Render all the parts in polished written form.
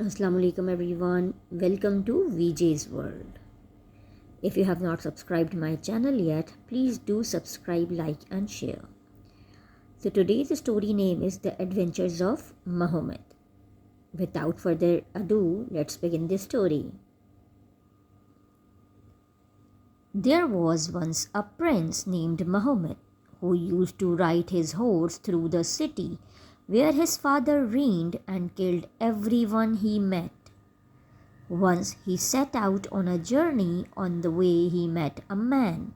Assalamu alaikum everyone. Welcome to VJ's World. If you have not subscribed my channel yet, please do subscribe, like and share. So today's story name is The Adventures of Muhammad. Without further ado, let's begin this story. There was once a prince named Muhammad who used to ride his horse through the city where his father reigned and killed everyone he met. Once he set out on a journey. On the way, he met a man.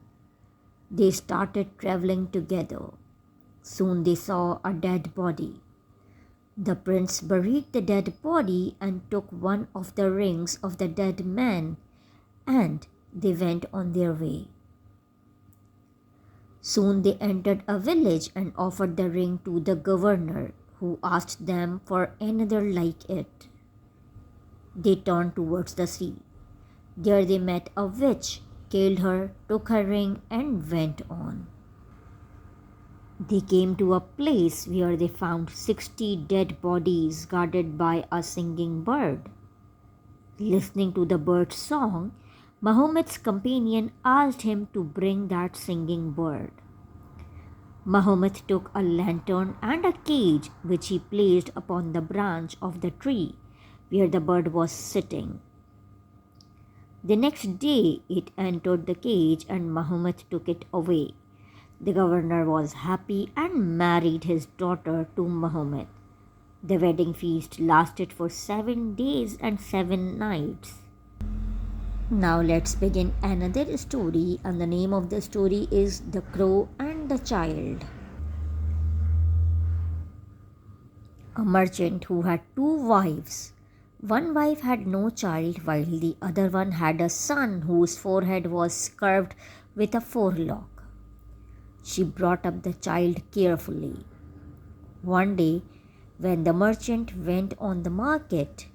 They started traveling together. Soon they saw a dead body. The prince buried the dead body and took one of the rings of the dead man, and they went on their way. Soon they entered a village and offered the ring to the governor, who asked them for another like it. They turned towards the sea. There they met a witch, killed her, took her ring, and went on. They came to a place where they found 60 dead bodies guarded by a singing bird. Listening to the bird's song, Muhammad's companion asked him to bring that singing bird. Muhammad took a lantern and a cage which he placed upon the branch of the tree where the bird was sitting. The next day it entered the cage and Muhammad took it away. The governor was happy and married his daughter to Muhammad. The wedding feast lasted for 7 days and 7 nights. Now let's begin another story, and the name of the story is The Crow and the Child. A merchant who had 2 wives. One wife had no child, while the other one had a son whose forehead was curved with a forelock. She brought up the child carefully. One day, when the merchant went on the market,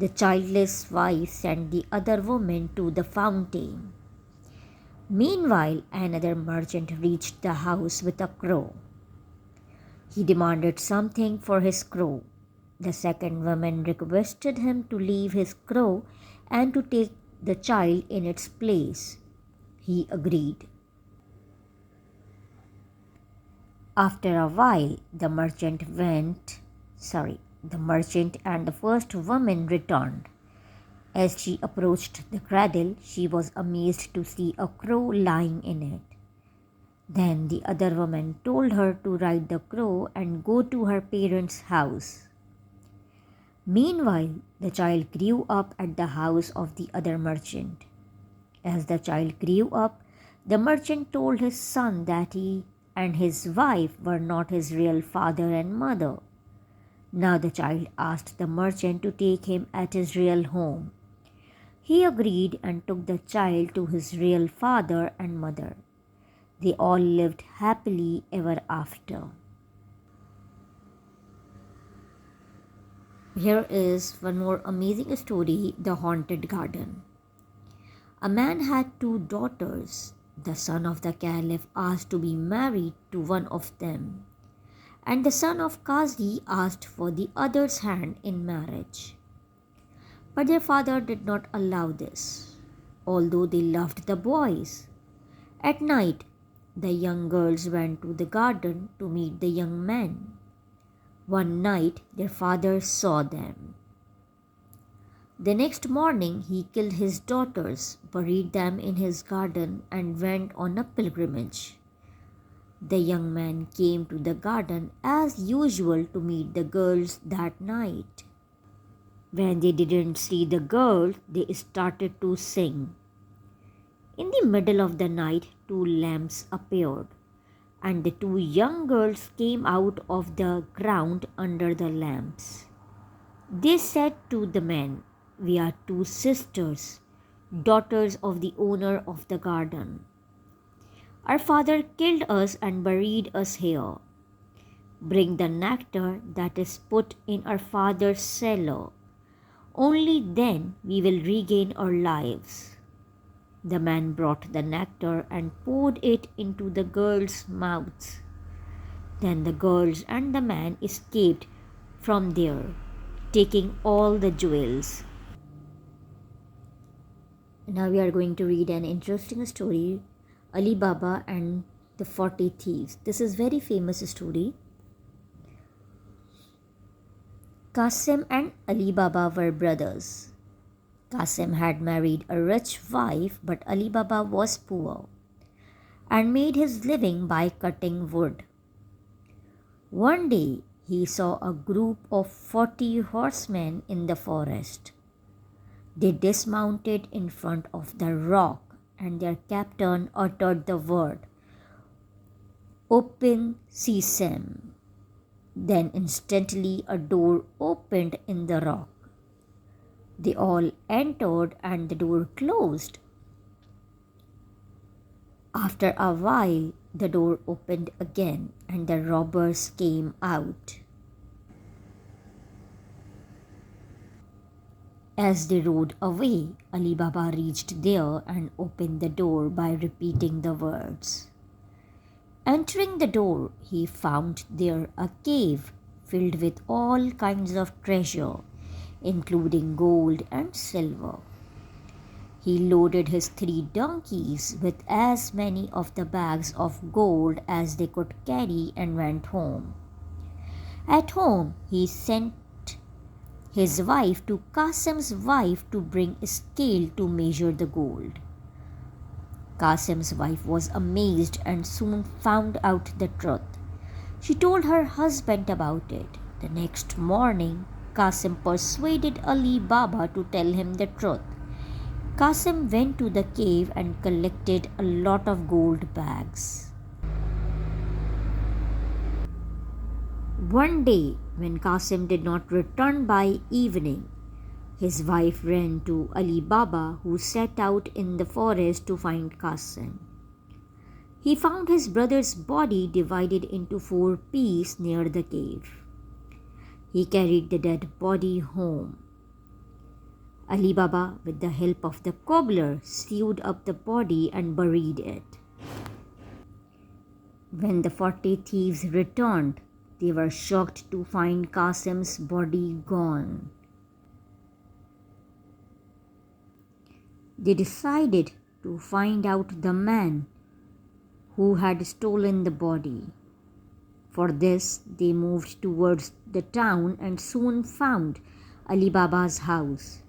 the childless wife sent the other woman to the fountain. Meanwhile, another merchant reached the house with a crow. He demanded something for his crow. The second woman requested him to leave his crow and to take the child in its place. He agreed. After a while, the merchant and the first woman returned. As she approached the cradle, she was amazed to see a crow lying in it. Then the other woman told her to ride the crow and go to her parents' house. Meanwhile, the child grew up at the house of the other merchant. As the child grew up, the merchant told his son that he and his wife were not his real father and mother. Now the child asked the merchant to take him at his real home. He agreed and took the child to his real father and mother. They all lived happily ever after. Here is one more amazing story, The Haunted Garden. A man had 2 daughters. The son of the caliph asked to be married to one of them, and the son of Qazi asked for the other's hand in marriage. But their father did not allow this, although they loved the boys. At night, the young girls went to the garden to meet the young men. One night, their father saw them. The next morning, he killed his daughters, buried them in his garden, and went on a pilgrimage. The young man came to the garden as usual to meet the girls that night. When they didn't see the girls, they started to sing. In the middle of the night, 2 lamps appeared, and the 2 young girls came out of the ground under the lamps. They said to the men, "We are 2 sisters, daughters of the owner of the garden. Our father killed us and buried us here. Bring the nectar that is put in our father's cellar. Only then we will regain our lives." The man brought the nectar and poured it into the girls' mouths. Then the girls and the man escaped from there. taking all the jewels. Now we are going to read an interesting story, Ali Baba and the 40 Thieves. This is very famous story. Qasim and Ali Baba were brothers. Qasim had married a rich wife, but Ali Baba was poor and made his living by cutting wood. One day he saw a group of 40 horsemen in the forest. They dismounted in front of the rock, and their captain uttered the word, "Open sesame." Then instantly a door opened in the rock. They all entered and the door closed. After a while, the door opened again and the robbers came out. As they rode away, Ali Baba reached there and opened the door by repeating the words. Entering the door, he found there a cave filled with all kinds of treasure, including gold and silver. He loaded his 3 donkeys with as many of the bags of gold as they could carry and went home. At home, he sent his wife to Qasim's wife to bring a scale to measure the gold. Qasim's wife was amazed and soon found out the truth. She told her husband about it. The next morning, Qasim persuaded Ali Baba to tell him the truth. Qasim went to the cave and collected a lot of gold bags. One day, when Qasim did not return by evening, his wife ran to Ali Baba, who set out in the forest to find Qasim. He found his brother's body divided into 4 pieces near the cave. He carried the dead body home. Ali Baba, with the help of the cobbler, sewed up the body and buried it. When the 40 thieves returned, they were shocked to find Qasim's body gone. They decided to find out the man who had stolen the body. For this, they moved towards the town and soon found Ali Baba's house.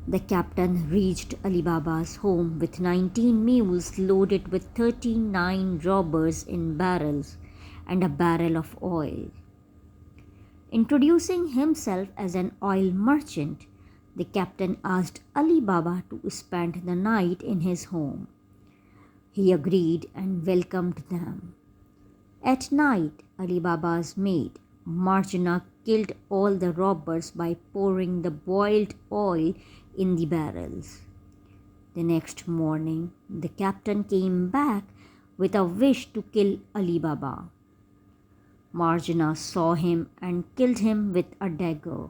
The captain reached Ali Baba's home with 19 mules loaded with 39 robbers in barrels and a barrel of oil. Introducing himself as an oil merchant, the captain asked Ali Baba to spend the night in his home. He agreed and welcomed them. At night, Ali Baba's maid, Marjana, killed all the robbers by pouring the boiled oil in the barrels. The next morning, the captain came back with a wish to kill Ali Baba. Marjana saw him and killed him with a dagger.